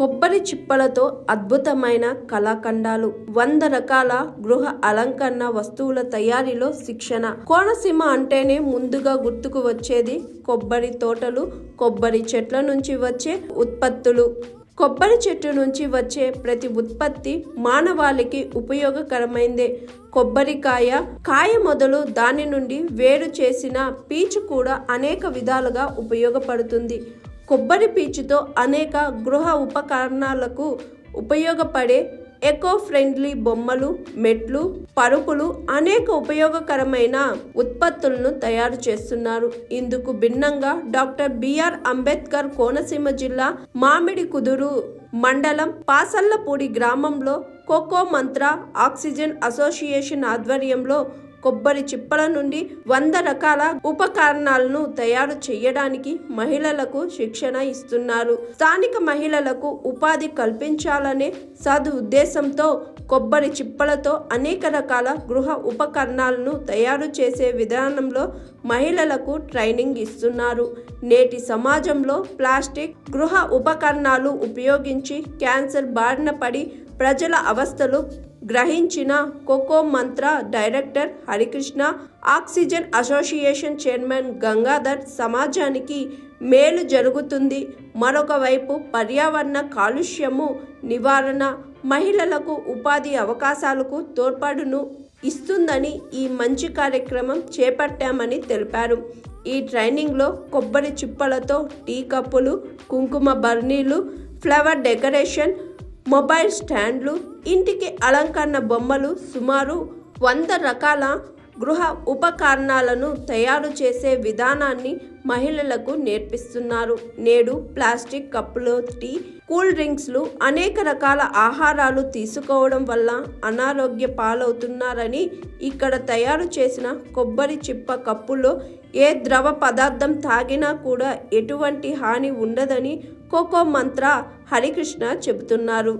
కొబ్బరి చిప్పలతో అద్భుతమైన కళాఖండాలు, 100 రకాల గృహ అలంకరణ వస్తువుల తయారీలో శిక్షణ. కోనసీమ అంటేనే ముందుగా గుర్తుకు వచ్చేది కొబ్బరి తోటలు, కొబ్బరి చెట్ల నుంచి వచ్చే ఉత్పత్తులు. కొబ్బరి చెట్టు నుంచి వచ్చే ప్రతి ఉత్పత్తి మానవాళికి ఉపయోగకరమైందే. కొబ్బరికాయ కాయ మొదలు దాని నుండి వేరు చేసిన పీచు కూడా అనేక విధాలుగా ఉపయోగపడుతుంది. కొబ్బరి పీచుతో అనేక గృహ ఉపకరణాలకు ఉపయోగపడే ఎకో ఫ్రెండ్లీ బొమ్మలు, మెట్లు, పరుపులు, అనేక ఉపయోగకరమైన ఉత్పత్తులను తయారు చేస్తున్నారు. ఇందుకు భిన్నంగా డాక్టర్ బిఆర్ అంబేద్కర్ కోనసీమ జిల్లా మామిడి కుదురు మండలం పాసల్లపూడి గ్రామంలో కోకో మంత్ర ఆక్సిజన్ అసోసియేషన్ ఆధ్వర్యంలో కొబ్బరి చిప్పల నుండి 100 రకాల ఉపకరణాలను తయారు చేయడానికి మహిళలకు శిక్షణ ఇస్తున్నారు. స్థానిక మహిళలకు ఉపాధి కల్పించాలనే సదుద్దేశంతో కొబ్బరి చిప్పలతో అనేక రకాల గృహ ఉపకరణాలను తయారు చేసే విధానంలో మహిళలకు ట్రైనింగ్ ఇస్తున్నారు. నేటి సమాజంలో ప్లాస్టిక్ గృహ ఉపకరణాలు ఉపయోగించి క్యాన్సర్ బారిన పడి ప్రజల అవస్థలు గ్రహించిన కోకో మంత్ర director Harikrishna, oxygen association chairman Gangadhar సమాజానికి మేలు జరుగుతుంది, మరొక వైపు పర్యావరణ కాలుష్యము నివారణ, మహిళలకు ఉపాధి అవకాశాలకు తోడ్పాటును ఇస్తుందని ఈ మంచి కార్యక్రమం చేపట్టామని తెలిపారు. ఈ ట్రైనింగ్లో కొబ్బరి చిప్పలతో టీ కప్పులు, కుంకుమ బర్నీలు, ఫ్లవర్ డెకరేషన్, మొబైల్ స్టాండ్లు, ఇంటికి అలంకరణ బొమ్మలు, సుమారు 100 రకాల గృహ ఉపకరణాలను తయారు చేసే విధానాన్ని మహిళలకు నేర్పిస్తున్నారు. నేడు ప్లాస్టిక్ కప్పులు, టీ, కూల్ డ్రింక్స్లు, అనేక రకాల ఆహారాలు తీసుకోవడం వల్ల అనారోగ్య పాలవుతున్నారని, ఇక్కడ తయారు చేసిన కొబ్బరి చిప్ప కప్పులో ఏ ద్రవ పదార్థం తాగినా కూడా ఎటువంటి హాని ఉండదని కోకో మంత్ర హరికృష్ణ చెబుతున్నారు.